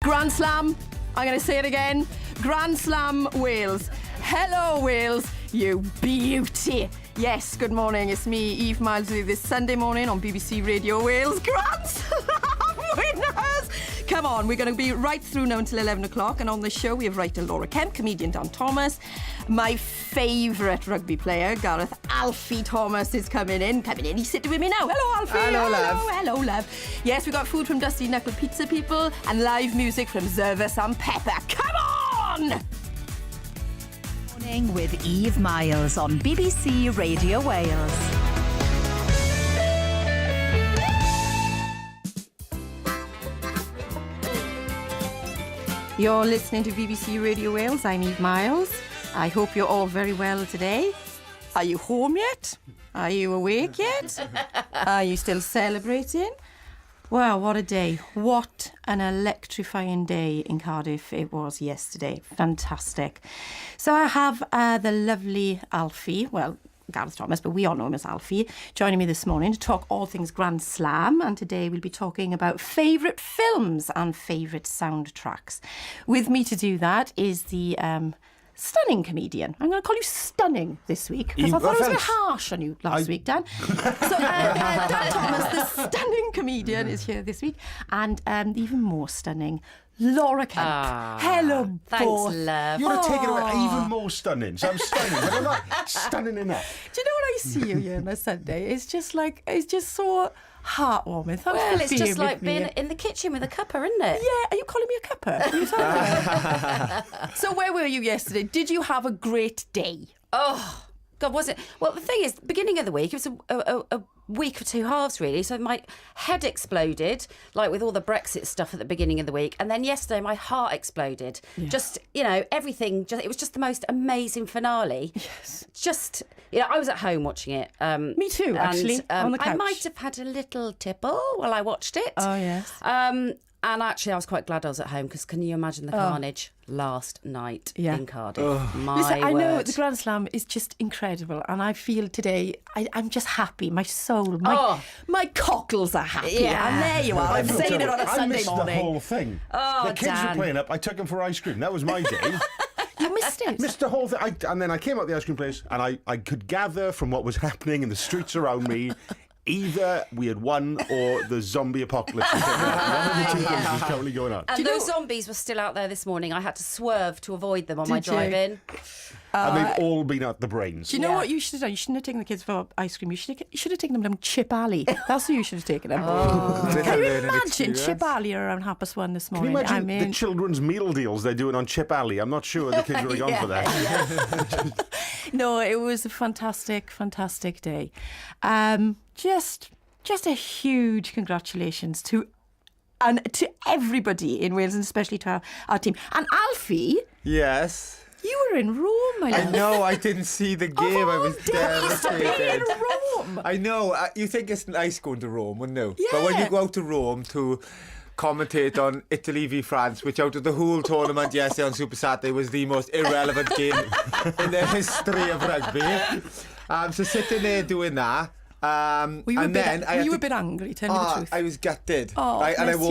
Grand Slam. I'm going to say it again. Grand Slam Wales. Hello, Wales, you beauty. Yes, good morning. It's me, Eve Myles, with you this Sunday morning on BBC Radio Wales. Grand Slam winners. Come on, we're going to be right through now until 11 o'clock. And on the show, we have writer Laura Kemp, comedian Dan Thomas. My favourite rugby player, Gareth Alfie Thomas, is coming in. He's sitting with me now. Hello, Alfie. Hello, love. Hello, love. Yes, we got food from Dusty Knuckle Pizza People and live music from Zervas and Pepper. Come on! Morning with Eve Myles on BBC Radio Wales. You're listening to BBC Radio Wales. I'm Eve Myles. I hope you're all very well today. Are you home yet? Are you awake yet? Are you still celebrating? Wow, what a day. What an electrifying day in Cardiff it was yesterday. Fantastic. So I have the lovely Alfie, well, Gareth Thomas, but we all know him as Alfie, joining me this morning to talk all things Grand Slam. And today we'll be talking about favourite films and favourite soundtracks. With me to do that is the stunning comedian. I'm going to call you stunning this week because I thought it was a bit harsh on you last week, Dan. So Dan Thomas, the stunning comedian, is here this week. And even more stunning, Laura Kemp. Hello, thanks, both. love. You want to take it away even more stunning. So I'm stunning, but I'm not stunning enough. Do you know when I see you here on a Sunday? It's just so heartwarming. Thanks Well, for it's being just like with me. being in the kitchen with a cuppa, isn't it? Yeah, are you calling me a cuppa? Are you sorry? So where were you yesterday? Did you have a great day? Oh, God, was it? Well, the thing is, beginning of the week, it was a week of two halves, really. So my head exploded, like with all the Brexit stuff at the beginning of the week. And then yesterday, my heart exploded. Yeah. Just, everything. It was just the most amazing finale. Yes. Just, I was at home watching it. Me too, actually, on the couch. I might have had a little tipple while I watched it. Oh, yes. And actually, I was quite glad I was at home because can you imagine the carnage last night in Cardiff? My Listen, I know word. the Grand Slam is just incredible, and I feel today I'm just happy. My soul, my cockles are happy. Yeah. And there you are. I'm saying it on a Sunday missed morning. the whole thing. Oh, the kids Dan. were playing up. I took them for ice cream. That was my day. You missed it. Missed the whole thing. And then I came out the ice cream place, and I could gather from what was happening in the streets around me. Either we had won or the zombie apocalypse was going on. One of the two things was currently going on. And those zombies were still out there this morning. I had to swerve to avoid them on my drive-in. And they've all been out the brains. Do you know what you should have done? You shouldn't have taken the kids for ice cream. You should have taken them down Chip Alley. That's who you should have taken them. Can you imagine Chip Alley around 1:30 this morning? Can you imagine the children's meal deals they're doing on Chip Alley? I'm not sure the kids would have gone for that. No, it was a fantastic, fantastic day. Just a huge congratulations to everybody in Wales, and especially to our team. And Alfie, Yes. you were in Rome, my love. I know, I didn't see the game. I was Be devastated. in Rome. I know. You think it's nice going to Rome, wouldn't you? Yeah. But when you go out to Rome to commentate on Italy v France, which out of the whole tournament yesterday on Super Saturday was the most irrelevant game in the history of rugby. So sitting there doing that. Were you a bit angry? Tell me the truth. I was gutted. Oh, right? And I bless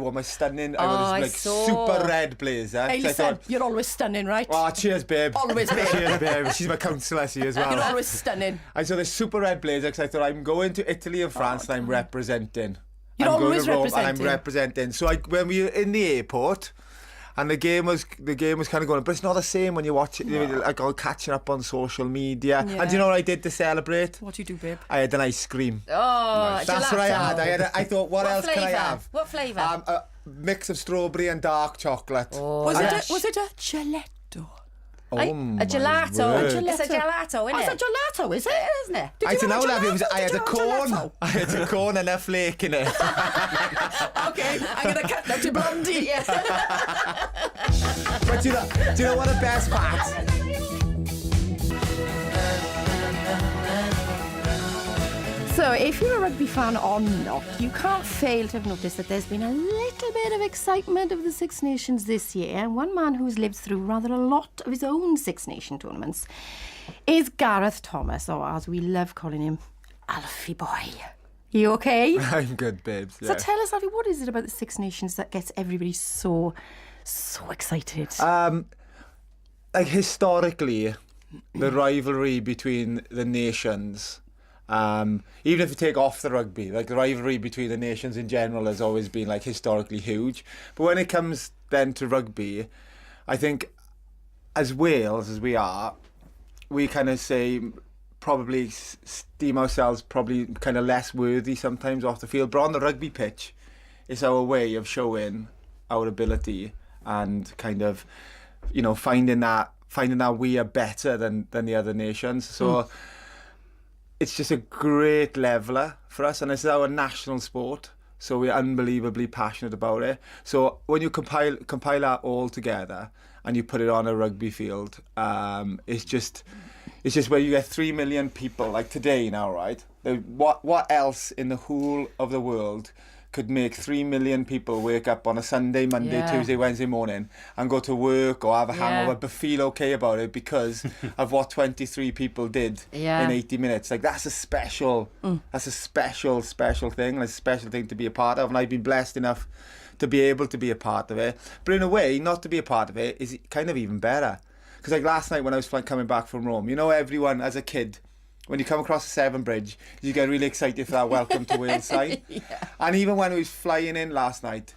wore my stunning, I saw super red blazer. Hey, listen, you're always stunning, right? Oh, cheers, babe. Always, babe. Cheers, babe. She's my counsellor, she as well. You're always stunning. I saw this super red blazer because I thought I'm going to Italy and France and I'm representing. You're I'm always going to Rome representing. And I'm representing. So when we were in the airport and the game was kind of going, but it's not the same when you watch it. No. Like all catching up on social media. Yeah. And do you know what I did to celebrate? What do you do, babe? I had an ice cream. Oh, nice. That's what I had. I thought, what else flavour? can I have? What flavour? A mix of strawberry and dark chocolate. Oh, was it a gelato? Oh, a gelato. word. It's a gelato, isn't it? It's a gelato, is it? Isn't it? Did I you don't have know, a love. gelato? I had Did a you have corn. gelato? I had a corn and a flake in it. Okay, I'm going to cut that to Blondie. But do you know what the best part? So, if you're a rugby fan or not, you can't fail to have noticed that there's been a little bit of excitement of the Six Nations this year. And one man who's lived through rather a lot of his own Six Nation tournaments is Gareth Thomas, or as we love calling him, Alfie Boy. You okay? I'm good, babes. So tell us, Avi, what is it about the Six Nations that gets everybody so excited? Like historically, the rivalry between the nations, even if you take off the rugby, like the rivalry between the nations in general has always been like historically huge. But when it comes then to rugby, I think as Wales as we are, we kind of say probably deem ourselves probably kind of less worthy sometimes off the field. But on the rugby pitch, it's our way of showing our ability and kind of, you know, finding that we are better than the other nations. So it's just a great leveler for us, and it's our national sport. So we're unbelievably passionate about it. So when you compile that all together and you put it on a rugby field, it's just where you get 3 million people, like today now, right? What else in the whole of the world could make 3 million people wake up on a Sunday, Monday, Tuesday, Wednesday morning and go to work or have a hangover but feel okay about it because of what 23 people did in 80 minutes? Like that's a special thing, and it's a special thing to be a part of, and I've been blessed enough to be able to be a part of it. But in a way, not to be a part of it is kind of even better. Because like last night when I was coming back from Rome, you know, everyone as a kid, when you come across the Severn Bridge, you get really excited for that Welcome to Wales sign. And even when we was flying in last night,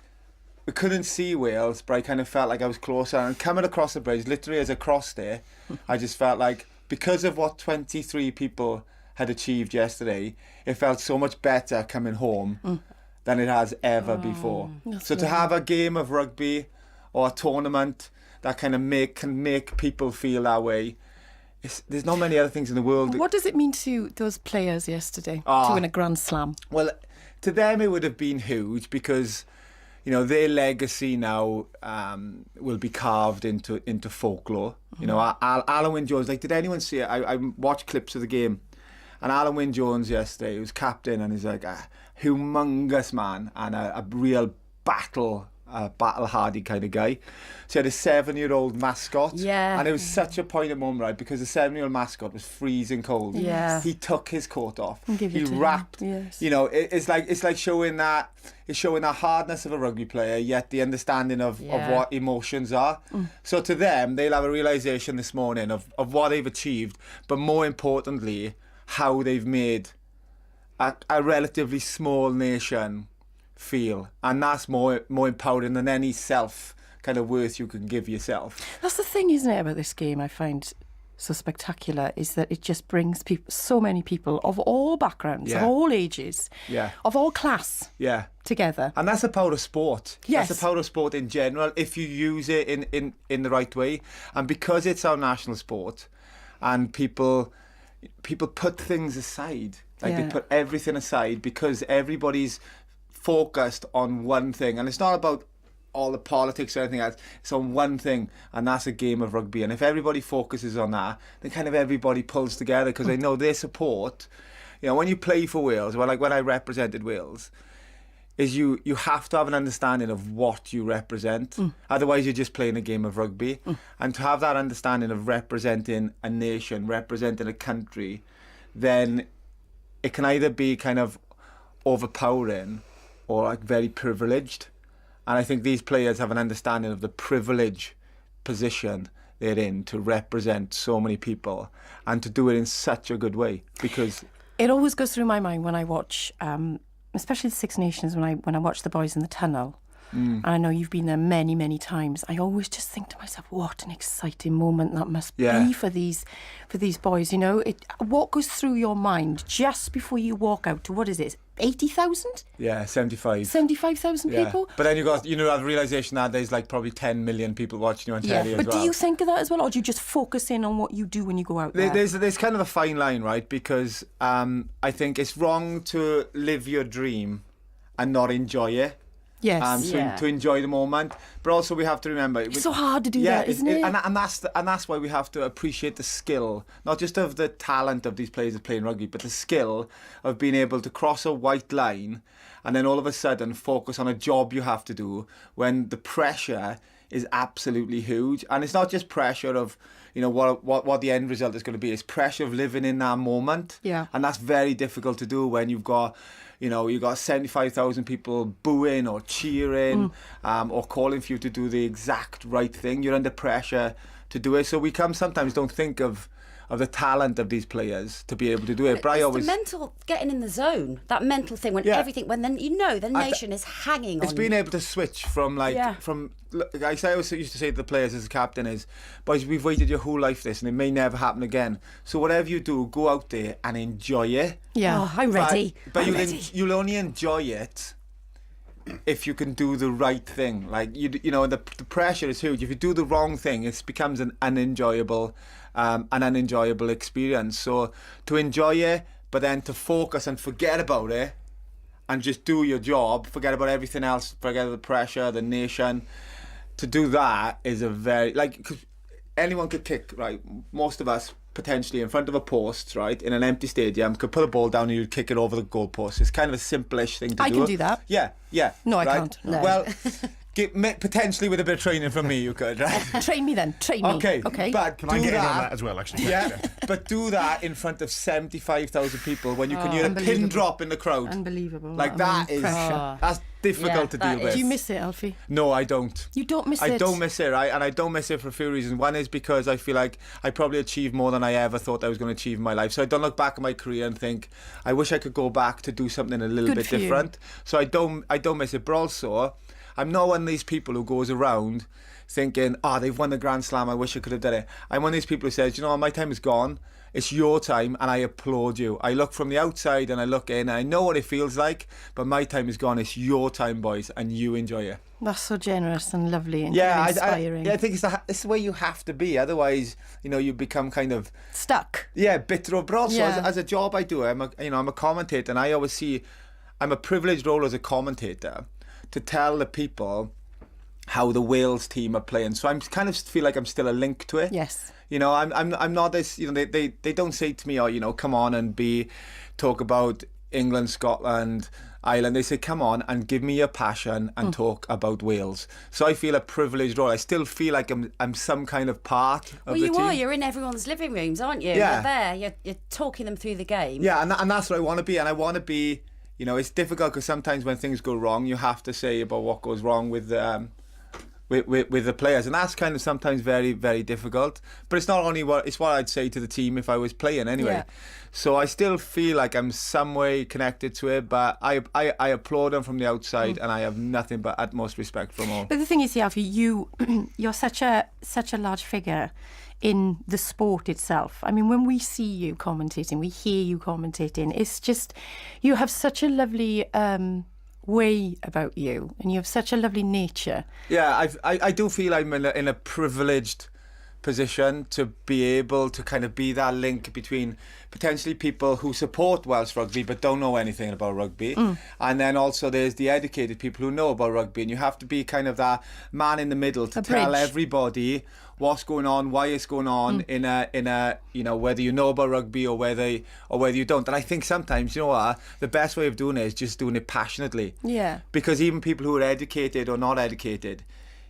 we couldn't see Wales, but I kind of felt like I was closer. And coming across the bridge, literally as I crossed there, I just felt like because of what 23 people had achieved yesterday, it felt so much better coming home than it has ever before. So to have a game of rugby or a tournament that kind of can make people feel that way, there's not many other things in the world. What does it mean to those players yesterday to win a Grand Slam? Well, to them it would have been huge because, you know, their legacy now will be carved into folklore. You know, Alan Wynne-Jones, like, did anyone see it? I watched clips of the game, and Alan Wynne-Jones yesterday, he was captain, and he's like a humongous man and a real battle-hardy kind of guy. So he had a 7-year-old mascot. Yeah. And it was such a poignant moment, right? Because the 7-year-old mascot was freezing cold. Yeah. He took his coat off. He wrapped. Yes. You know, it's like showing that hardness of a rugby player, yet the understanding of what emotions are. So to them, they'll have a realisation this morning of what they've achieved, but more importantly, how they've made a relatively small nation feel, and that's more empowering than any self kind of worth you can give yourself. That's the thing, isn't it, about this game I find so spectacular, is that it just brings people, so many people of all backgrounds, of all ages, of all class, together. And that's the power of sport. Yes. That's the power of sport in general, if you use it in the right way. And because it's our national sport, and people put things aside, like they put everything aside because everybody's focused on one thing, and it's not about all the politics or anything else. It's on one thing, and that's a game of rugby. And if everybody focuses on that, then kind of everybody pulls together because they know their support. You know, when you play for Wales, well, like when I represented Wales, is you have to have an understanding of what you represent. Otherwise, you're just playing a game of rugby. And to have that understanding of representing a nation, representing a country, then it can either be kind of overpowering or like very privileged. And I think these players have an understanding of the privilege position they're in to represent so many people and to do it in such a good way. Because it always goes through my mind when I watch, especially the Six Nations, when I watch the boys in the tunnel. And I know you've been there many, many times. I always just think to myself, what an exciting moment that must be for these boys. You know, what goes through your mind just before you walk out to, what is it, 80,000? Yeah, 75,000 people. But then you have the realisation that there's like probably 10 million people watching you on telly as well. But do you think of that as well, or do you just focus in on what you do when you go out there? There's kind of a fine line, right? Because I think it's wrong to live your dream and not enjoy it. Yes. To enjoy the moment, but also we have to remember it's so hard to do that, isn't it? And that's why we have to appreciate the skill, not just of the talent of these players playing rugby, but the skill of being able to cross a white line and then all of a sudden focus on a job you have to do when the pressure is absolutely huge. And it's not just pressure of, you know, what the end result is going to be. It's pressure of living in that moment. Yeah. And that's very difficult to do when you've got, you know, you've got 75,000 people booing or cheering or calling for you to do the exact right thing. You're under pressure to do it. So we sometimes don't think of the talent of these players to be able to do it. But I It's always... the mental, getting in the zone, that mental thing when everything, when then you know the nation is hanging on. It's being able to switch from look, I always used to say to the players as a captain is, boys, we've waited your whole life for this and it may never happen again. So whatever you do, go out there and enjoy it. Yeah. Oh, I'm ready. But I'm ready. you'll only enjoy it if you can do the right thing. Like you know, the pressure is huge. If you do the wrong thing, it becomes an unenjoyable experience. So to enjoy it, but then to focus and forget about it, and just do your job, forget about everything else, forget about the pressure, the nation. To do that is a very, like, 'cause anyone could kick, right? Most of us potentially in front of a post, right, in an empty stadium, could put a ball down and you'd kick it over the goalpost. It's kind of a simple-ish thing to do. I can do that. Yeah. No, I right? can't. No. Well, potentially with a bit of training from me, you could, right? Train me then. Train me. Okay. But Can I get in on that as well, actually? Yeah, but do that in front of 75,000 people when you can hear a pin unbelievable. drop in the crowd. Unbelievable. Like I that mean, is pressure. that's difficult to that deal with. Do you miss it, Alfie? No, I don't. You don't miss it? I don't miss it, right? And I don't miss it for a few reasons. One is because I feel like I probably achieved more than I ever thought I was going to achieve in my life. So I don't look back at my career and think, I wish I could go back to do something a little Good bit for you. different. So I don't miss it. But also, I'm not one of these people who goes around thinking, they've won the Grand Slam, I wish I could have done it. I'm one of these people who says, you know what, my time is gone. It's your time and I applaud you. I look from the outside and I look in and I know what it feels like, but my time is gone. It's your time, boys, and you enjoy it. That's so generous and lovely and Yeah, inspiring. I think it's the way you have to be. Otherwise, you know, you become kind of Stuck. bitter or bros. Yeah. So as a job I do, I'm a commentator, and I always see I'm a privileged role as a commentator to tell the people how the Wales team are playing. So I'm kind of feel like I'm still a link to it. Yes. You know, I'm not this. You know, they don't say to me, you know, come on and talk about England, Scotland, Ireland. They say, come on and give me your passion and talk about Wales. So I feel a privileged role. I still feel like I'm some kind of part of the team. Well, you are. You're in everyone's living rooms, aren't you? Yeah. You're there. You're talking them through the game. Yeah, and that's what I want to be. And I want to be, you know, it's difficult because sometimes when things go wrong, you have to say about what goes wrong with the players, and that's kind of sometimes very, very difficult. But it's not only it's what I'd say to the team if I was playing anyway. Yeah. So I still feel like I'm some way connected to it, but I applaud them from the outside, and I have nothing but utmost respect for them all. But the thing is, Alfie, you're such a large figure in the sport itself. I mean, when we see you commentating, we hear you commentating, it's just, you have such a lovely way about you, and you have such a lovely nature. Yeah, I do feel I'm in a privileged position to be able to kind of be that link between potentially people who support Welsh rugby but don't know anything about rugby, and then also there's the educated people who know about rugby, and you have to be kind of that man in the middle to tell everybody what's going on, why it's going on in a you know, whether you know about rugby or whether you don't. And I think sometimes, you know what, the best way of doing it is just doing it passionately. Yeah. Because even people who are educated or not educated,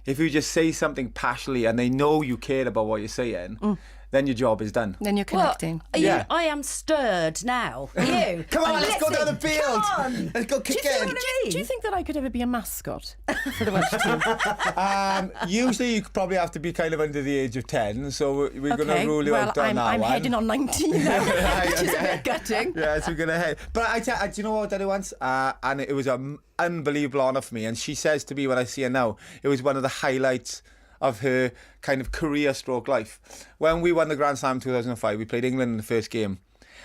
if you just say something passionately and they know you care about what you're saying, then your job is done. Then you're connecting. Yeah. I am stirred now. Are you? Come on, let's go down the field. Come on. Let's go kick it. Do you think that I could ever be a mascot for the Welsh team? Usually you probably have to be kind of under the age of 10, so we're going to rule you out on that I'm one. heading on 19 now, which is a bit gutting. Yeah, so we're going to head. But do you know what I did it once? And it was an unbelievable honour for me. And she says to me when I see her now, it was one of the highlights of her kind of career stroke life. When we won the Grand Slam in 2005, we played England in the first game.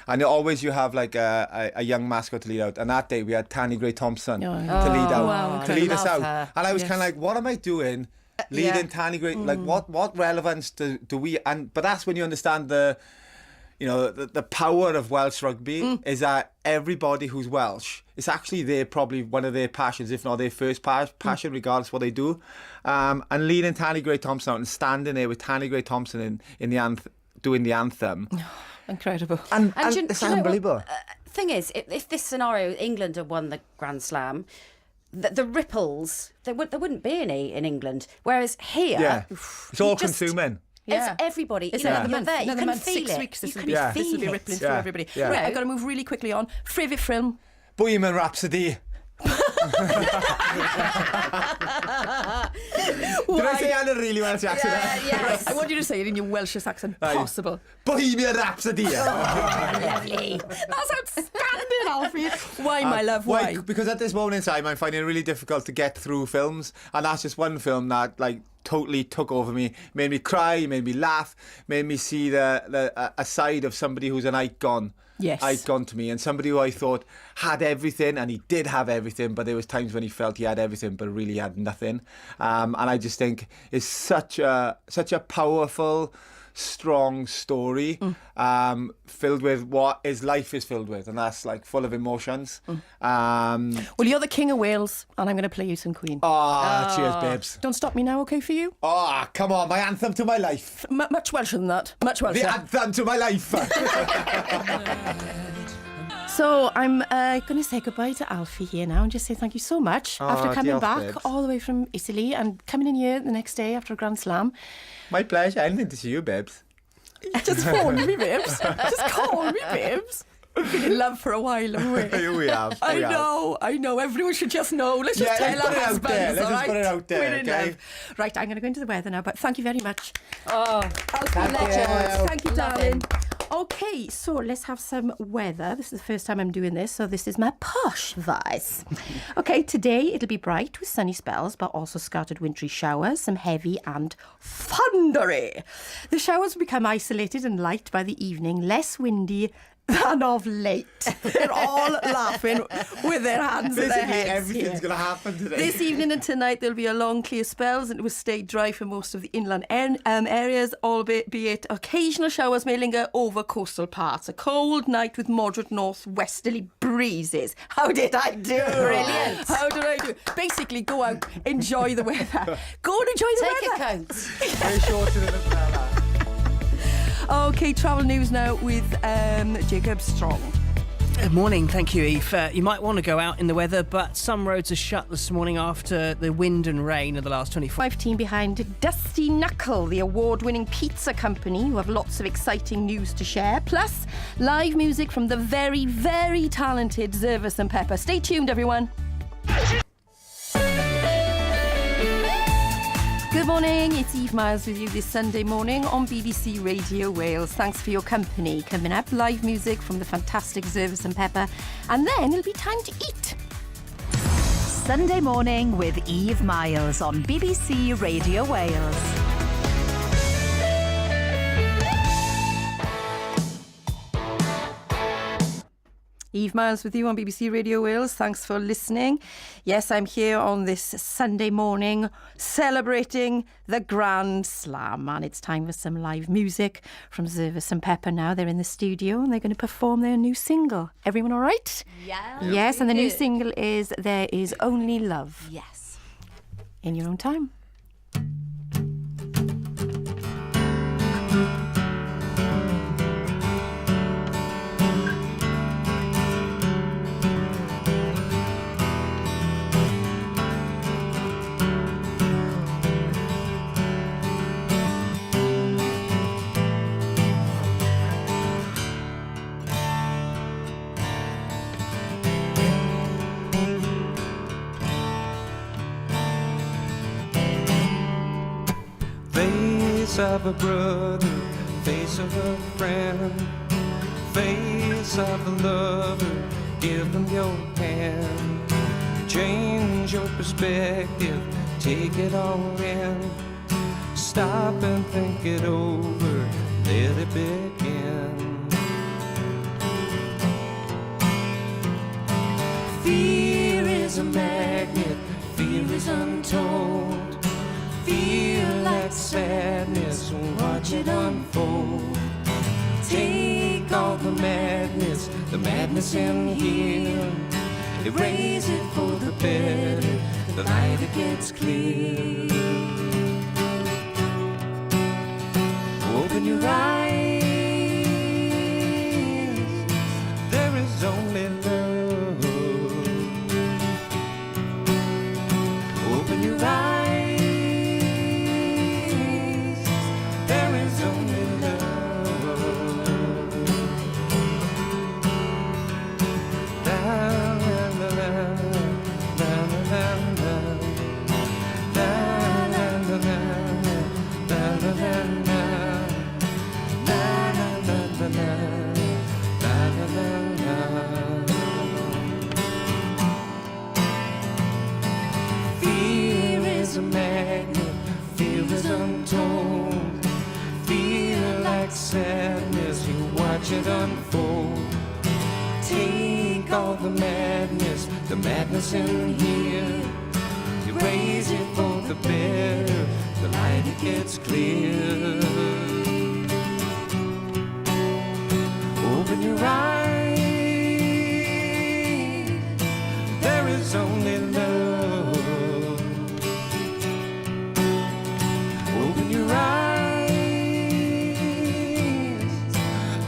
And always you have like a young mascot to lead out. And that day we had Tanni Gray-Thompson to lead out, wow, to lead us love out. her. And I was kind of like, what am I doing leading Tanni Gray? Like what relevance do we? But that's when you understand the power of Welsh rugby is that everybody who's Welsh, it's actually probably one of their passions, if not their first passion, regardless of what they do. And leading Tanni Gray-Thompson out and standing there with Tanni Gray-Thompson in the doing the anthem. Incredible. And do it's you know what? unbelievable. Thing is, if this scenario, England had won the Grand Slam, the ripples, there wouldn't be any in England. Whereas here, Yeah. It's all consuming. it's everybody. It's you know, another you're month. there. You Another can month, feel 6 it. weeks. You This will can be, Yeah. this will be feel rippling it. through Yeah. everybody. Yeah. Right, I've got to move really quickly on. Favourite film? Bohemian Rhapsody. Did I say that in a really Welsh accent? Yes. I want you to say it in your Welshest accent possible. Bohemian Rhapsody. Lovely. That's outstanding, Alfie. Why, my love, why? Because at this moment in time, I'm finding it really difficult to get through films, and that's just one film that totally took over me, made me cry, made me laugh, made me see a side of somebody who's an icon. Yes. Icon to me, and somebody who I thought had everything, and he did have everything, but there was times when he felt he had everything but really had nothing. And I just think it's such a powerful, strong story, filled with what his life is filled with, and that's full of emotions. Well, you're the King of Wales, and I'm going to play you some Queen. Cheers, babes. Don't stop me now, okay, for you? Come on, my anthem to my life. Much Welsher than that. Much Welsher. The anthem to my life. So I'm going to say goodbye to Alfie here now and just say thank you so much after coming diolch, back babes. all the way from Italy and coming in here the next day after a Grand Slam. My pleasure. Anything to see you, babes. Just call me, babes. Just call me, babes. We've been in love for a while, haven't we? Here we have. I know. Everyone should just know. Let's just tell let's our put it out husbands, there. Let's all just right? put it out there, We're in okay? love. Right, I'm going to go into the weather now, but thank you very much. Thank Thank you, Love darling. him. Okay, so let's have some weather. This is the first time I'm doing this, so this is my posh voice. Okay, today it'll be bright with sunny spells, but also scattered wintry showers, some heavy and thundery. The showers will become isolated and light by the evening, less windy than of late. They're all laughing with their hands in their Basically, heads. everything's here. going to happen today. This evening and tonight there'll be a long clear spells and it will stay dry for most of the inland areas, albeit occasional showers may linger over coastal parts. A cold night with moderate northwesterly breezes. How did I do? Brilliant. How did I do? Basically, go out, enjoy the weather. Go and enjoy the Take weather. a coat. Very short to the umbrella. Okay, travel news now with Jacob Strong. Good morning, thank you, Eve. You might want to go out in the weather, but some roads are shut this morning after the wind and rain of the last 24 hours. 5 team behind Dusty Knuckle, the award-winning pizza company, who have lots of exciting news to share. Plus, live music from the very, very talented Zervas and Pepper. Stay tuned, everyone. Good morning, it's Eve Myles with you this Sunday morning on BBC Radio Wales. Thanks for your company. Coming up, live music from the fantastic Zervas and Pepper, and then it'll be time to eat. Sunday morning with Eve Myles on BBC Radio Wales. Eve Myles with you on BBC Radio Wales. Thanks for listening. Yes, I'm here on this Sunday morning celebrating the Grand Slam, and it's time for some live music from Zervas and Pepper now. They're in the studio and they're going to perform their new single. Everyone all right? Yeah. Yes, and the new single is There Is Only Love. Yes. In your own time. Face of a brother, face of a friend, face of a lover, give them your hand. Change your perspective, take it all in. Stop and think it over, let it begin. Fear is a magnet, fear is untold. Feel like sadness, watch it unfold. Take all the madness in here. Erase it for the better, the light it gets clear. Open your eyes, there is only love. all the madness in here. You raise it for the better, the light it gets clear. Open your eyes, there is only love. Open your eyes,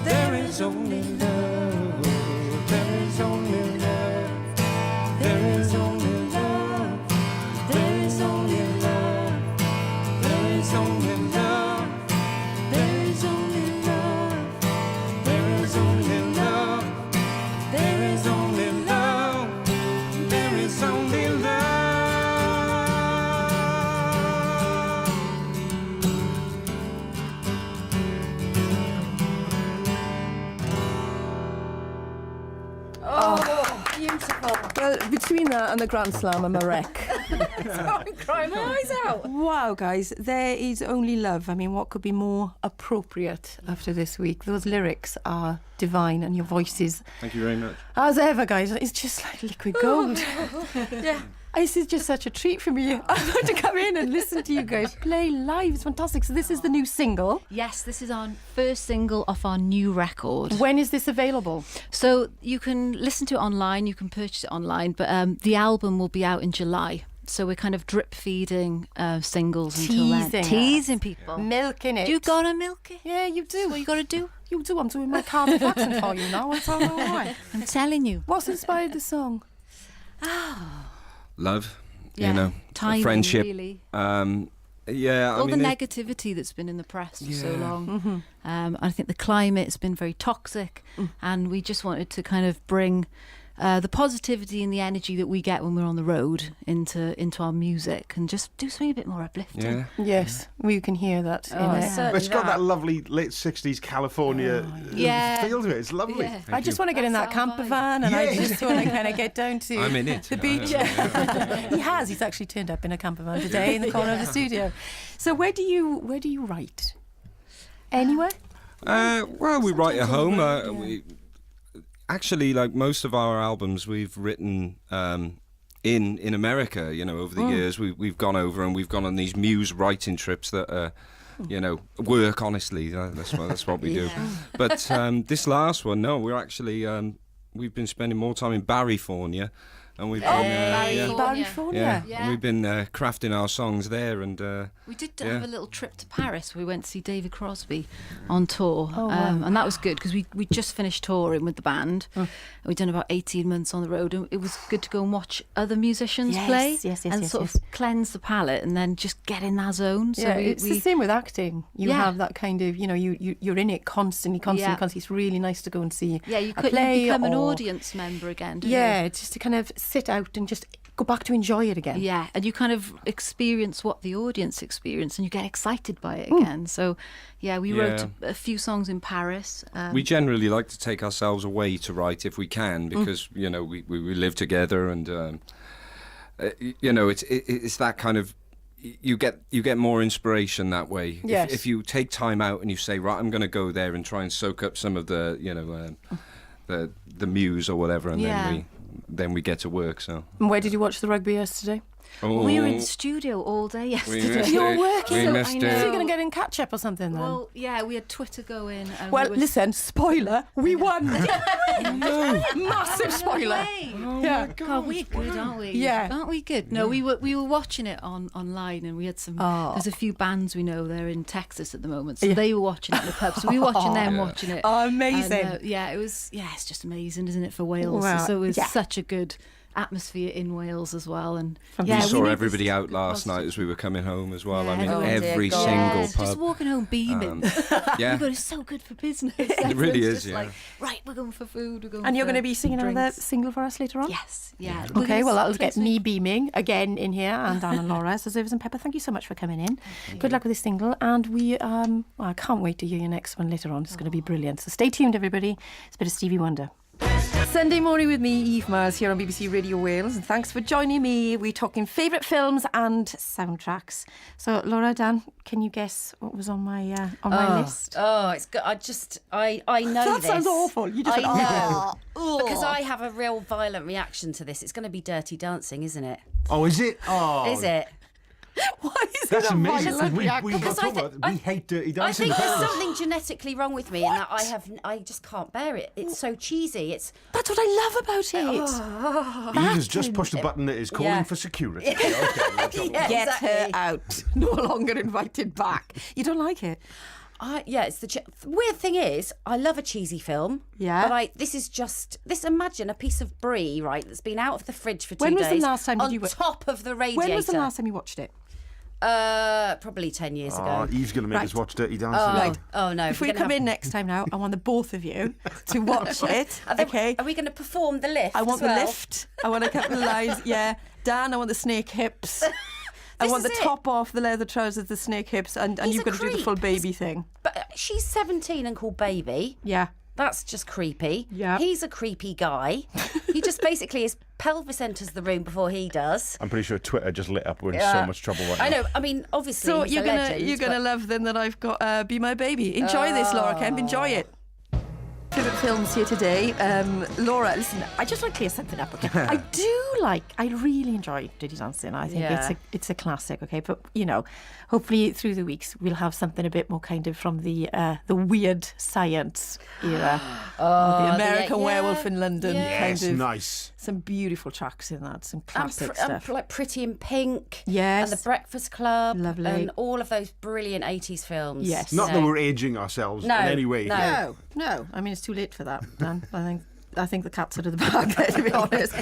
there is only love. There is only love. There is only love. There is only love. There is only love. There is only love. There is only love. There is only love. There is only love. Beautiful. Well, between that and the Grand Slam, I'm a wreck. I'm crying my eyes out. Wow, guys, there is only love. I mean, what could be more appropriate after this week? Those lyrics are divine, and your voices, Thank you very much. as ever, guys, it's just like liquid gold. Yeah. This is just such a treat for me. I'm going to come in and listen to you guys play live. It's fantastic. So this is the new single. Yes, this is our first single off our new record. When is this available? So you can listen to it online, you can purchase it online, but the album will be out in July. So we're kind of drip feeding singles until then. Teasing us. Teasing people. Milking it. You gotta milk it. Yeah, you do. What you gotta do? You do. I'm doing my Cardiff accent for you now. I don't know why. I'm telling you. What's inspired the song? Love, Yeah. you know, Timing, friendship. really. Yeah, All I mean, the negativity that's been in the press for so long. I think the climate's been very toxic, and we just wanted to kind of bring the positivity and the energy that we get when we're on the road into our music, and just do something a bit more uplifting. yeah. Yes, we can hear that in it. certainly It's got that lovely late 60s California Yeah. feel to it. It's lovely. Yeah. I just want to get in that That's our camper vibe. van, and I Yeah. just want to kind of get down to I'm in it. the beach. He has. He's actually turned up in a camper van today in the corner of the studio. So where do you write? Anywhere? Well, we write at home. We actually, like most of our albums, we've written in America. You know, over the years, we've gone over and we've gone on these muse writing trips that you know, work. Honestly, that's what we do. But this last one, no, we're actually we've been spending more time in Barryfornia. And we've been, Barryfornia. and we've been crafting our songs there, and We did have a little trip to Paris. We went to see David Crosby on tour, and that was good because we just finished touring with the band. And we'd done about 18 months on the road, and it was good to go and watch other musicians play and sort of cleanse the palate and then just get in that zone. So Yeah, it's the same with acting. You have that kind of, you know, you're in it constantly. It's really nice to go and see you a play become an or- audience member again, don't Yeah, just to kind of sit out and just go back to enjoy it again. Yeah, and you kind of experience what the audience experience, and you get excited by it again. So, we wrote a few songs in Paris. we generally like to take ourselves away to write if we can, because you know we live together, and you know it's that kind of. You get more inspiration that way. Yes. If you take time out and you say, right, I'm going to go there and try and soak up some of the, you know, the muse or whatever, and then we get to work. So. And where did you watch the rugby yesterday? We were in the studio all day yesterday. You're working. We So missed you're it. going to get in catch up or something then? Well, we had Twitter going. And Well, we were listen, spoiler, we won. Massive spoiler. Yeah. God, we're good, aren't we? Yeah. Aren't we good? No, we were watching it online, and we had some. There's a few bands we know they're in Texas at the moment, so they were watching it in the pub. So we were watching them watching it. Oh, amazing. And, it was. Yeah, it's just amazing, isn't it, for Wales? Wow. So it was Yeah. such a good atmosphere in Wales as well, and We saw everybody out last night as we were coming home as well. I mean, every single pub. just walking home beaming. Yeah, God, it's so good for business. it really It's is. just like, right, we're going for food. We're going. And you're for going to be singing another drinks. single for us later on? Yes, yeah. Okay, well, that'll get me beaming again in here, and Dan and Laura, so Zervas and Pepper, thank you so much for coming in. Good luck with this single, and we, I can't wait to hear your next one later on. It's going to be brilliant. So stay tuned, everybody. It's a bit of Stevie Wonder. Sunday morning with me, Eve Myles, here on BBC Radio Wales, and thanks for joining me. We're talking favourite films and soundtracks. So, Laura, Dan, can you guess what was on my list? Oh, it's good. I know that this. sounds awful. You just I know. Because I have a real violent reaction to this. It's going to be Dirty Dancing, isn't it? Oh, is it? Oh, Is it? Why is That's it a amazing. violent We reaction? got talking about we hate Dirty I Dancing. think there's something genetically wrong with me in that I just can't bear it. It's so cheesy. That's what I love about it. Eve has just pushed a button that is calling Yeah. for security. Okay, no trouble. Yeah, Get her exactly. out. No longer invited back. You don't like it? It's the weird thing is, I love a cheesy film. Yeah. But imagine a piece of brie, right, that's been out of the fridge for 2 When days. was the last time on you were- top of the radiator? When was the last time you watched it? Probably 10 years ago. Eve's going to make Right. us watch Dirty Dancing. Right. Oh no! Before you we're gonna come have- in next time now, I want the both of you to watch it. Okay. Are we going to perform the lift? I want as the well? lift. I want a couple of lines. Yeah. Dan, I want the snake hips. I This want the is it. top off, the leather trousers, the snake hips, and He's you've a got to do the creep. full baby thing. But she's 17 and called baby. Yeah. That's just creepy. Yeah. He's a creepy guy. He just basically his pelvis enters the room before he does. I'm pretty sure Twitter just lit up. We're in so much trouble right now. I know. I mean, obviously, So he's you're a gonna legend, you're gonna love then that I've got Be My Baby. Enjoy this, Laura Kemp. Enjoy it. Favourite films here today. Laura, listen, I just want to clear something up, okay? I really enjoy Dirty Dancing. I think Yeah. it's a classic, okay? But, hopefully through the weeks we'll have something a bit more kind of from the weird science era. The American Werewolf in London. Yes, kind of nice. some beautiful tracks in that, some and classic stuff. like Pretty in Pink. Yes. And The Breakfast Club. Lovely. And all of those brilliant 80s films. Yes. Not you that know. we're aging ourselves No, in any way. no. No. I mean, it's too late for that, Dan. I think the cat's out of the bag there, to be honest.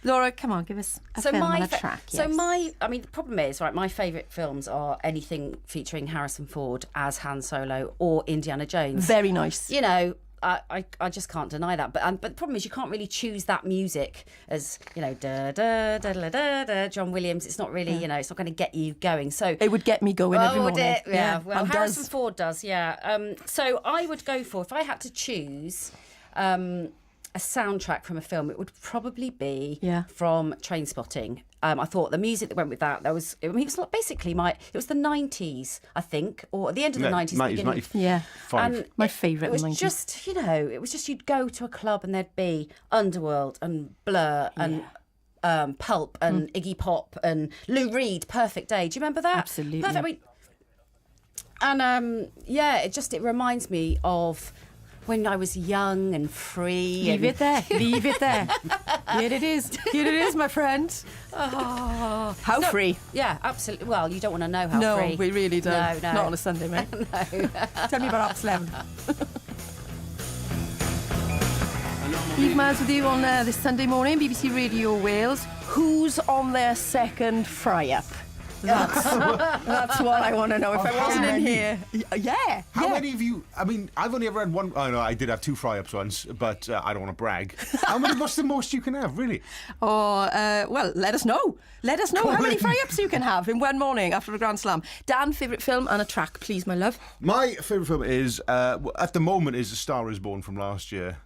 Laura, come on, give us a film and a track. So yes. the problem is, right, my favourite films are anything featuring Harrison Ford as Han Solo or Indiana Jones. Very nice. You know, I just can't deny that. But the problem is you can't really choose that music as, da da da da da da John Williams. It's not really, it's not going to get you going. So It would get me going every would morning. it? Yeah. Well, and Harrison does. Ford does. Yeah. So I would go for, if I had to choose a soundtrack from a film, it would probably be from Trainspotting. I thought the music that went with that was the 90s, I think, or at the end of the 90s. 90s, Yeah. And My favourite It was in the 90s. just, it was just you'd go to a club and there'd be Underworld and Blur and Pulp and Iggy Pop and Lou Reed, Perfect Day. Do you remember that? Absolutely. Perfect. And it reminds me of when I was young and free. Leave it there. Leave it there. Here it is. Here it is, my friend. Oh, How free? Yeah, absolutely. Well, you don't want to know how No, free. we really don't. No. Not on a Sunday, mate. Tell me about Ops 11. Eve Myles with you on this Sunday morning, BBC Radio Wales. Who's on their second fry-up? That's what I want to know. If I wasn't in here... Yeah. How many of you... I mean, I've only ever had one... Oh, no, I did have 2 fry-ups once, but I don't want to brag. What's the most you can have, really? Well, let us know. Let us know how many fry-ups you can have in one morning after a Grand Slam. Dan, favourite film and a track, please, my love. My favourite film is, at the moment, is A Star Is Born from last year,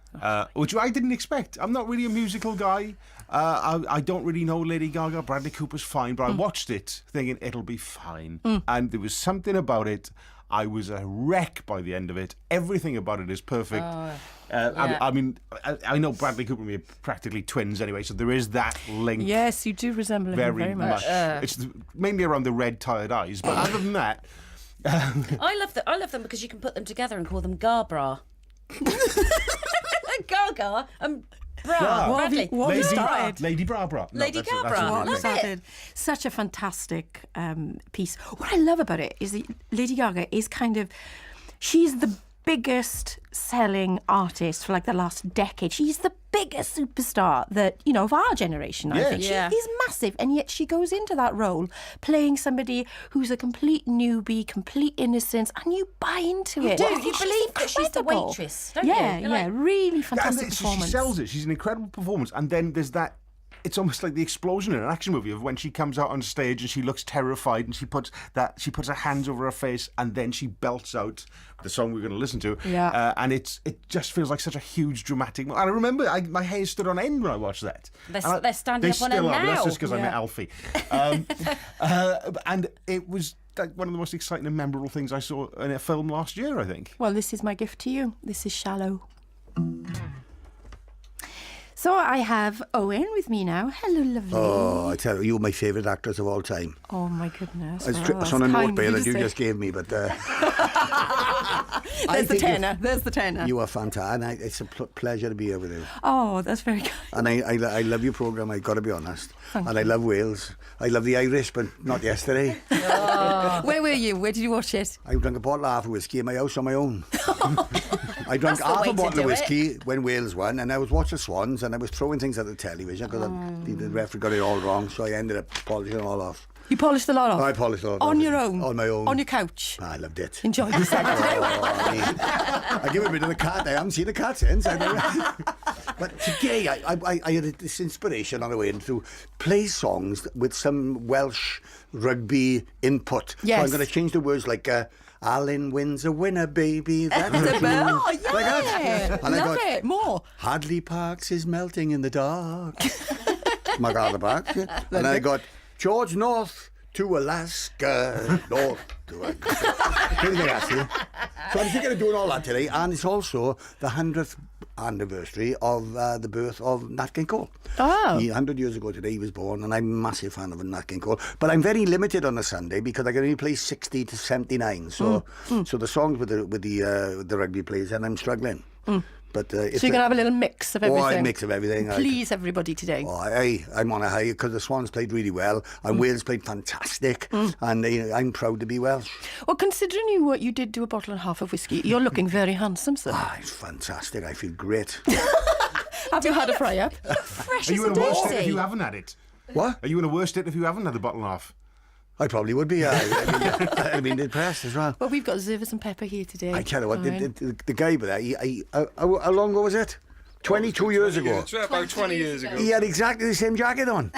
which I didn't expect. I'm not really a musical guy. I don't really know Lady Gaga. Bradley Cooper's fine, but I watched it thinking it'll be fine. And there was something about it. I was a wreck by the end of it. Everything about it is perfect. I mean, I know Bradley Cooper and me are practically twins anyway, so there is that link. Yes, you do resemble him very much. It's mainly around the red tired eyes, but other than that, I love them because you can put them together and call them Garbra. Gaga and Bra. Bradley. Lady Bra. No, Lady that's Gabra. what Love it. Such a fantastic piece. What I love about it is that Lady Gaga is she's the biggest selling artist for like the last decade. She's the biggest superstar that, of our generation, I think. Yeah. She is massive, and yet she goes into that role playing somebody who's a complete newbie, complete innocence, and you buy into it. You believe that she's the incredible. waitress, don't you? Yeah, You're like, really fantastic she performance. sells it. She's an incredible performance. And then there's that it's almost like the explosion in an action movie of when she comes out on stage and she looks terrified and she puts her hands over her face and then she belts out the song we're going to listen to. Yeah. And it just feels like such a huge dramatic. And I remember my hair stood on end when I watched that. They're standing up on it They still are, but now. that's just because I'm Alfie. And it was like one of the most exciting and memorable things I saw in a film last year, I think. Well, this is my gift to you. This is Shallow. So I have Owen with me now. Hello, lovely. Oh, I tell you, you're my favourite actress of all time. Oh, my goodness. It's on a notepad that you just gave me, but... There's the tenor. There's the tenor. You are fantastic. It's a pleasure to be here with you. Oh, that's very kind. And I love your programme, I've got to be honest. And I love Wales. I love the Irish, but not yesterday. Where were you? Where did you watch it? I drank a bottle of half of whiskey in my house on my own. I drank That's the half way a to bottle of do whiskey when Wales won, and I was watching Swans, and I was throwing things at the television because the referee got it all wrong, so I ended up polishing it all off. You polished the lot off? I polished it all off. On your own? On my own. On your couch? I loved it. Enjoyed yourself? I give a bit of the cat. I haven't seen the cat since. But today I had this inspiration on the way in to play songs with some Welsh rugby input. Yes. So I'm going to change the words like Alan wins a winner, baby. That's Oh, yeah. Like that. And Love it. More. Hadley Parks is melting in the dark. MacArthur Park. And I got George North to Alaska. North to Alaska. So I'm thinking of doing all that today, and it's also the 100th anniversary of the birth of Nat King Cole. Oh. 100 years ago today he was born, and I'm a massive fan of Nat King Cole. But I'm very limited on a Sunday because I can only play 60 to 79. So so the songs with the rugby players, and I'm struggling. But So you're going to have a little mix of everything? Oh, a mix of everything. Please everybody today. Oh, I'm on a high because the Swans played really well and Wales played fantastic, and I'm proud to be Welsh. Well, considering you did do a bottle and a half of whiskey, you're looking very handsome, sir. It's fantastic. I feel great. Have you had a fry up? Fresh Are as you a in a worse state if daisy. you haven't had it? What? Are you in a worse state if you haven't had the bottle and a half? I probably would be. I mean, depressed as well. Well, we've got zervas and pepper here today. I tell you what, Owen. the guy with that, how long ago was it? 22 years ago. It's about 20 years ago. He had exactly the same jacket on.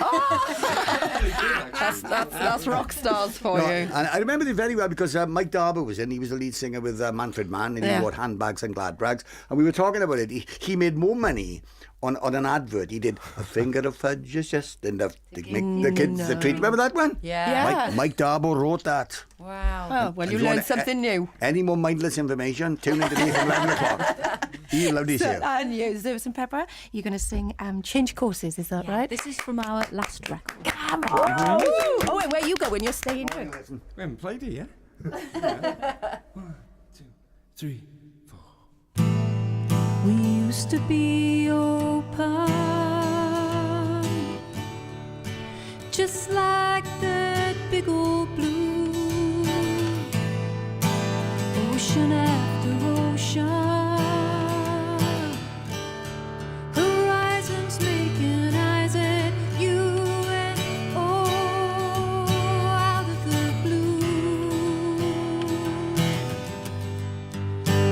That's rock stars for No, you. and I remember it very well because Mike Darby was in. He was the lead singer with Manfred Mann, and he wore handbags and Gladbrags. And we were talking about it. He made more money on an advert. He did a finger of fudge is just enough to make the kids the treat. Remember that one? Yeah. Mike Darby wrote that. Wow. Oh, well, And you if you learned want something new. Any more mindless information, tune into me from 11 o'clock. You love this So, here. and you, zervas and pepper, you're going to sing Change Courses, is that right? This is from our last record. Come on. Oh, wait, where are you going? You're staying here. We haven't played it yet. 1, 2, 3, 4. We used to be open, just like that big old blue ocean after ocean, horizons making eyes at you, and oh, out of the blue,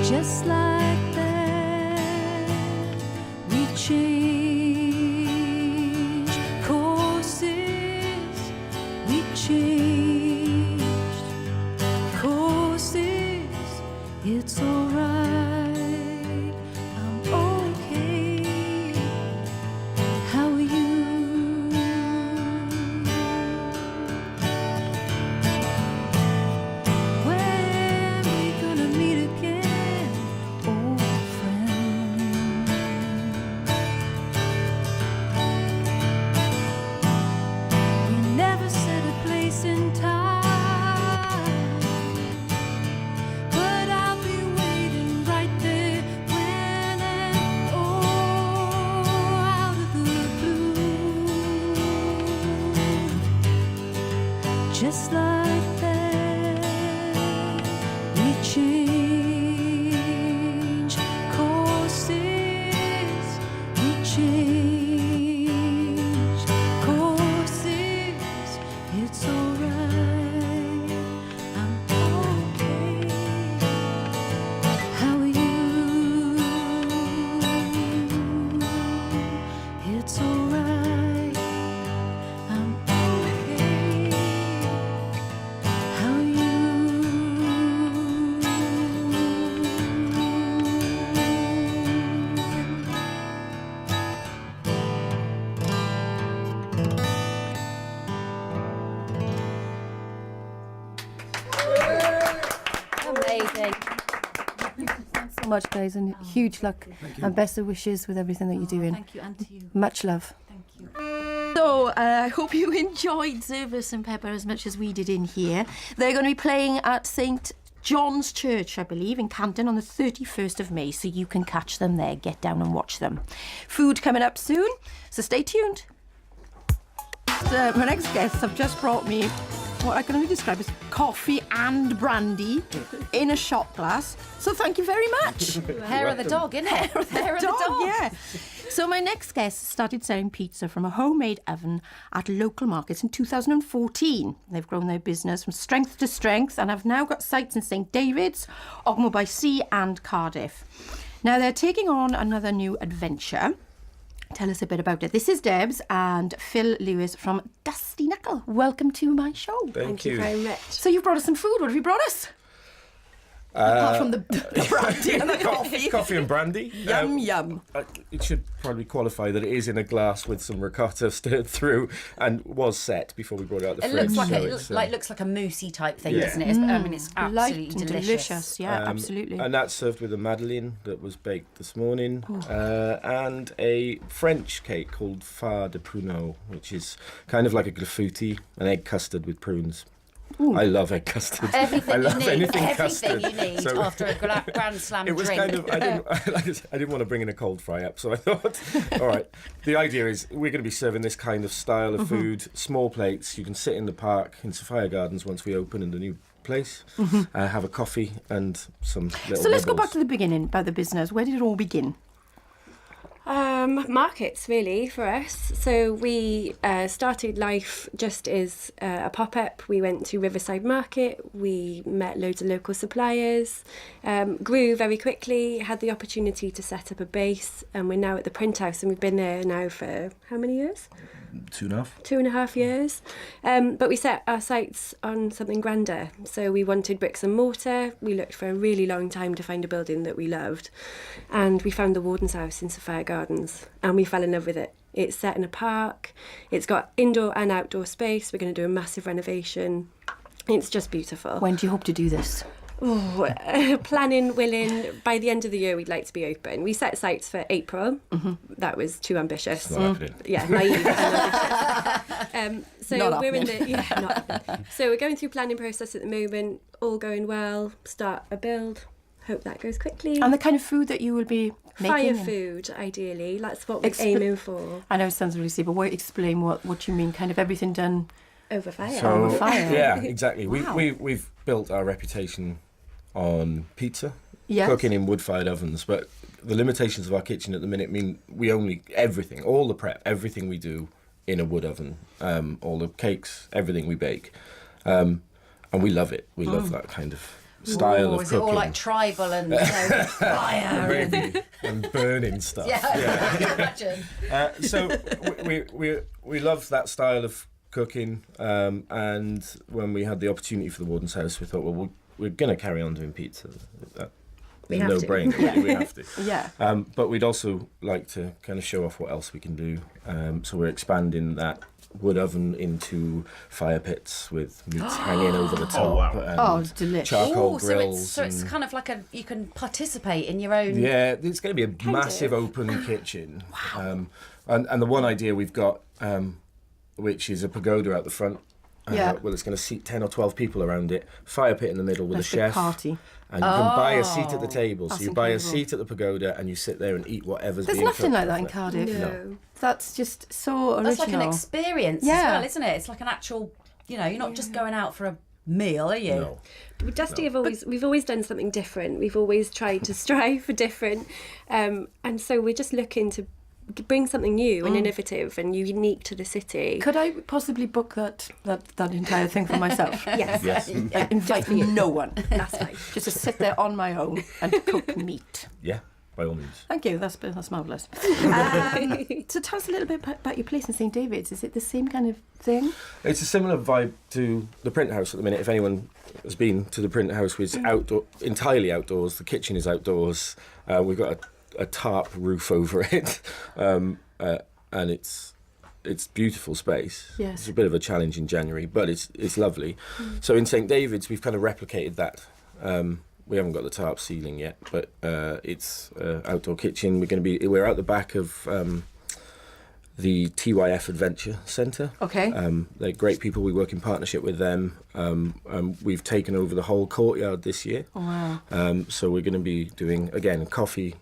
just like that we change courses, we changed courses. It's alright, I'm okay. How are you? When we gonna meet again, old friend? We never set a place in time, but I'll be waiting right there when and oh, out of the blue, just like that we change courses, we change courses. It's alright, I'm okay. How are you? It's alright, much, guys, and huge luck and best of wishes with everything that you're doing. Thank you, and to you. Much love. Thank you. So, I hope you enjoyed Zervas and Pepper as much as we did in here. They're going to be playing at St John's Church, I believe, in Canton on the 31st of May, so you can catch them there. Get down and watch them. Food coming up soon, so stay tuned. My next guests have just brought me what I can only describe as coffee and brandy in a shot glass. So thank you very much. Hair of the dog, innit? Hair of the dog. Yeah. So my next guest started selling pizza from a homemade oven at local markets in 2014. They've grown their business from strength to strength and have now got sites in St David's, Ogmore by Sea and Cardiff. Now they're taking on another new adventure. Tell us a bit about it. This is Debs and Phil Lewis from Dusty Knuckle. Welcome to my show. Thank you very much. So you've brought us some food. What have you brought us? Apart from the brandy and the coffee. Coffee and brandy. Yum, yum. It should probably qualify that it is in a glass with some ricotta stirred through and was set before we brought it out the It fridge. looks like looks like a moussey type thing, doesn't it? I mean, it's Light absolutely and delicious. Yeah, absolutely. And that's served with a madeleine that was baked this morning, and a French cake called fard de pruneau, which is kind of like a clafouti, an egg custard with prunes. I love egg custard. Everything I love you need. anything Everything custard. you need So- after a grand slam It was drink. kind of, I didn't want to bring in a cold fry up, so I thought, all right, the idea is we're going to be serving this kind of style of food, small plates. You can sit in the park in Sophia Gardens once we open in the new place, have a coffee and some little So let's go nibbles. back to the beginning about the business. Where did it all begin? Markets, really, for us. So we started life just as a pop-up. We went to Riverside Market. We met loads of local suppliers, grew very quickly, had the opportunity to set up a base, and we're now at the print house, and we've been there now for how many years? 2.5. 2.5 years. But we set our sights on something grander. So we wanted bricks and mortar. We looked for a really long time to find a building that we loved. And we found the Warden's House in Sophia Gardens, and we fell in love with it. It's set in a park. It's got indoor and outdoor space. We're going to do a massive renovation. It's just beautiful. When do you hope to do this? Planning, willing, by the end of the year we'd like to be open. We set sights for April. That was too ambitious. Not happening. Yeah, naive and ambitious. So Not we're in happening. the not, so we're going through planning process at the moment, all going well, start a build, hope that goes quickly. And the kind of food that you will be making? Fire and- food, ideally. That's what we're aiming for. I know it sounds really simple, but explain what you mean, kind of everything done Over fire. So, over fire. yeah, exactly. Wow. We've built our reputation on pizza, Yes. cooking in wood-fired ovens, but the limitations of our kitchen at the minute mean we only, everything, all the prep, everything we do in a wood oven, all the cakes, everything we bake. And we love it. We love that kind of style of is cooking. it all like tribal and fire and burning stuff. Yeah, I can imagine. So we love that style of cooking, and when we had the opportunity for the Warden's House, we thought, well, we're going to carry on doing pizza. We It's a have to. no-brainer. We have to. Yeah. But we'd also like to kind of show off what else we can do. So we're expanding that wood oven into fire pits with meats hanging over the top. And Oh, delicious. charcoal Oh, grills. so it's and- kind of like you can participate in your own. yeah, it's going to be a massive open kitchen. Wow. And the one idea we've got, which is a pagoda out the front. Yeah. Well, it's going to seat 10 or 12 people around it. Fire pit in the middle with That's a big chef. party. And you can buy a seat at the table. That's So you buy a incredible. seat at the pagoda and you sit there and eat whatever's There's being nothing cooked like that in off it. Cardiff. No. That's just so original. That's like an experience as Yeah. well, isn't it? It's like an actual, you're not just going out for a meal, are you? No. With Dusty, we've always done something different. We've always tried to strive for different, and so we're just looking to bring something new and innovative and unique to the city. Could I possibly book that entire thing for myself? Yes. Yes. Invite no one. That's fine. Just to sit there on my own and cook meat. Yeah, by all means. Thank you. That's marvellous. So tell us a little bit about your place in St David's. Is it the same kind of thing? It's a similar vibe to the print house at the minute. If anyone has been to the print house, it's entirely outdoors. The kitchen is outdoors. We've got a tarp roof over it, and it's beautiful space. Yes. It's a bit of a challenge in January, but it's lovely. So in St David's, we've kind of replicated that We haven't got the tarp ceiling yet, but it's outdoor kitchen. We're out the back of the TYF Adventure Centre. Okay. They're great people. We work in partnership with them. We've taken over the whole courtyard this year. Oh, wow. So we're going to be doing, again, coffee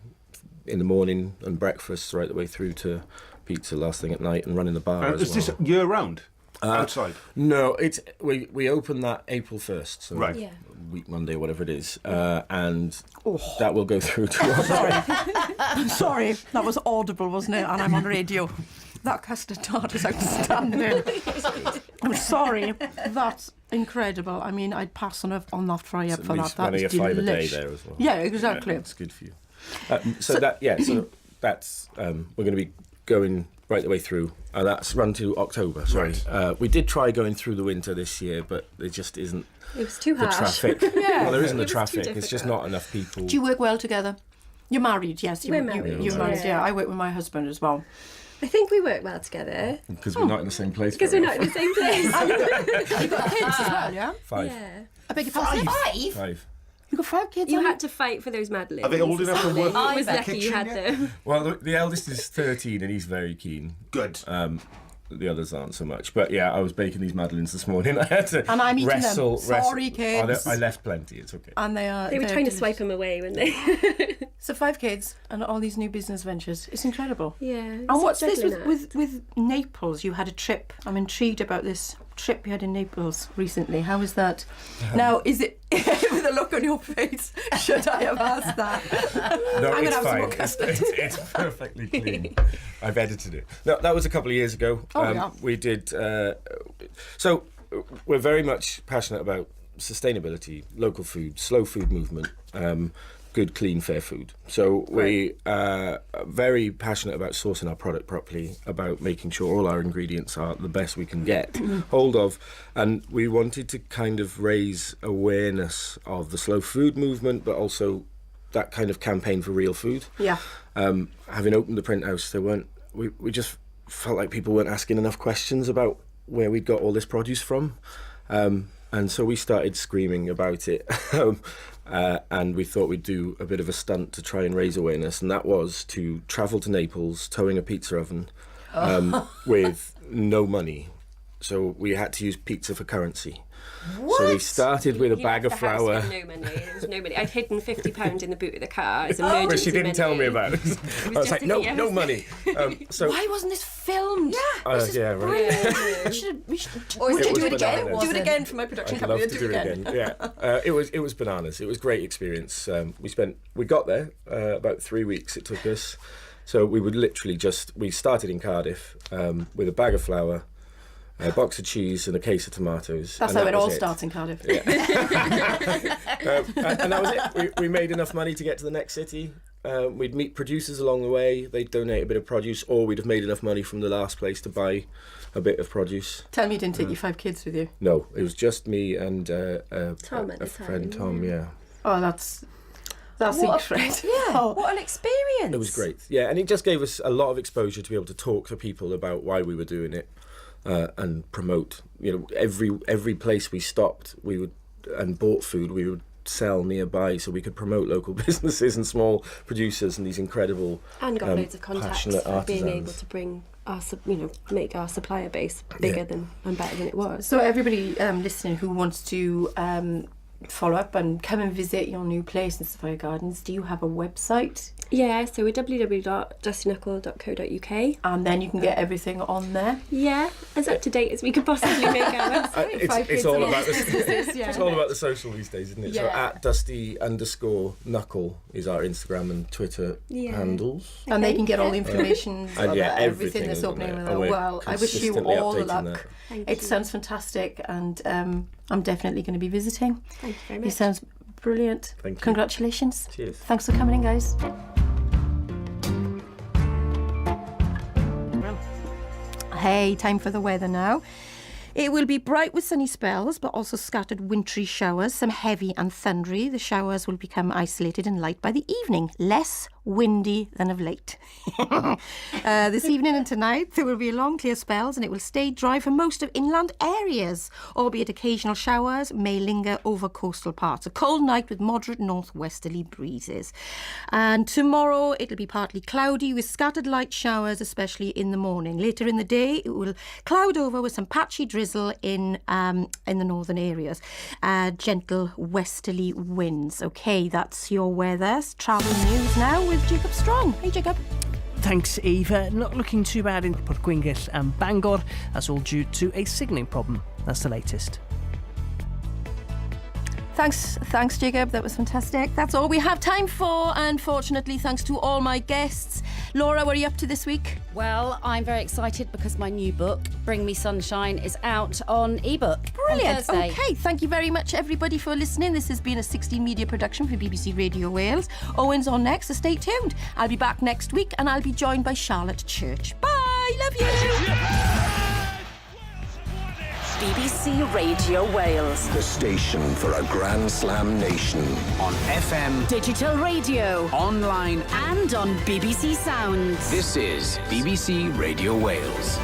in the morning and breakfast right the way through to pizza last thing at night and running the bar as well. Is this year round? Outside? No, we open that April 1st, so right. Yeah. week Monday, whatever it is, and that will go through to I'm sorry, that was audible, wasn't it? And I'm on radio. That custard tart is outstanding. I'm sorry, that's incredible. I mean, I'd pass on that fry up for that. That is $5 a day delish. there as well. Yeah, exactly. Yeah, it's good for you. So that's we're going to be going right the way through. That's run to October. Sorry, Right. we did try going through the winter this year, but there just isn't. It was too the harsh. traffic. Yeah. Well, there isn't It the was too traffic. It's just difficult. not enough people. Do you work well together? You're married, yes. We're married, You're married, yeah. yeah. I work with my husband as well. I think we work well together. Because we're not in the same place. Because we're not in the same place. You've got kids as well, yeah? 5. Yeah. I beg your pardon? 5. You've got 5 kids? You haven't had to fight for those Madeleines. Are they old enough to work I in was the lucky you kitchen had yet? them. Well, the eldest is 13 and he's very keen. Good. The others aren't so much. But yeah, I was baking these madeleines this morning. I had to And I'm eating them. wrestle. Sorry, kids. I left plenty. It's okay. And they are. They were they're trying to delicious. swipe them away, weren't they? So 5 kids and all these new business ventures. It's incredible. Yeah. And it's what's this juggling with Naples? You had a trip. I'm intrigued about this trip you had in Naples recently. How was that? Now, is it with a look on your face? Should I have asked that? No, I'm gonna it's have some fine. more custard. It's perfectly clean. I've edited it. No, that was a couple of years ago. Oh, yeah. We did. So we're very much passionate about sustainability, local food, slow food movement. Good, clean, fair food. So we are very passionate about sourcing our product properly, about making sure all our ingredients are the best we can get hold of. And we wanted to kind of raise awareness of the slow food movement, but also that kind of campaign for real food. Yeah. Having opened the print house, we just felt like people weren't asking enough questions about where we'd got all this produce from. And so we started screaming about it. And we thought we'd do a bit of a stunt to try and raise awareness, and that was to travel to Naples towing a pizza oven with no money. So we had to use pizza for currency. What? So we started with a He bag left of the house flour. with no money. There was no money. I'd hidden £50 in the boot of the car as But emergency she didn't tell me money. about it. I was just like, a- no, yeah, no it was- money. So Why wasn't this filmed? Yeah. yeah, right. We should Or would is you it do it was again? bananas? Do it again for my production I'd company. love to do it again. Yeah, it was bananas. It was a great experience. We got there about 3 weeks. It took us. So we would literally we started in Cardiff with a bag of flour, a box of cheese, and a case of tomatoes. That's and how that it all was starts in Cardiff. And that was it. We made enough money to get to the next city. We'd meet producers along the way. They'd donate a bit of produce, or we'd have made enough money from the last place to buy a bit of produce. Tell me you didn't take your 5 kids with you. No, it was just me and Tom at a the friend, time, Tom. Yeah. Oh, that's What incredible. Yeah, what an experience. It was great. Yeah, and it just gave us a lot of exposure to be able to talk to people about why we were doing it and promote. You know, every place we stopped, we would and bought food, we would sell nearby, so we could promote local businesses and small producers and these incredible And got loads of contacts passionate for being artisans. able to bring our, make our supplier base bigger than and better than it was. So everybody listening who wants to follow up and come and visit your new place in Sophia Gardens, do you have a website? Yeah, so we're www.dustyknuckle.co.uk. And then you can get everything on there. Yeah, as up to date as we could possibly make our website. It's all about Yeah. it's all about the social these days, isn't it? So Yeah. at Dusty_Knuckle is our Instagram and Twitter handles. And they can get all the information And about yeah, everything everything that's is on opening there, with and it. we're Well, I wish you consistently all the updating luck. that. Thank It you. sounds fantastic, and I'm definitely going to be visiting. Thank you very It much. sounds brilliant. Thank you. Congratulations. Cheers. Thanks for coming in, guys. Hey, time for the weather now. It will be bright with sunny spells, but also scattered wintry showers, some heavy and thundery. The showers will become isolated and light by the evening. Less windy than of late. This evening and tonight there will be long clear spells and it will stay dry for most of inland areas, albeit occasional showers may linger over coastal parts. A cold night with moderate northwesterly breezes. And tomorrow it'll be partly cloudy with scattered light showers, especially in the morning. Later in the day it will cloud over with some patchy drizzle in the northern areas. Gentle westerly winds. Okay, that's your weather. Travel news now with Jacob Strong. Hey, Jacob. Thanks, Eva. Not looking too bad in Port Gwyngyll and Bangor. That's all due to a signalling problem. That's the latest. Thanks, Jacob. That was fantastic. That's all we have time for. Unfortunately, thanks to all my guests. Laura, what are you up to this week? Well, I'm very excited because my new book, Bring Me Sunshine, is out on ebook. Brilliant. On Thursday. Okay, thank you very much, everybody, for listening. This has been a 16 Media production for BBC Radio Wales. Owen's on next, so stay tuned. I'll be back next week and I'll be joined by Charlotte Church. Bye. Love you. BBC Radio Wales. The station for a Grand Slam nation. On FM, Digital radio, online, and on BBC Sounds. This is BBC Radio Wales.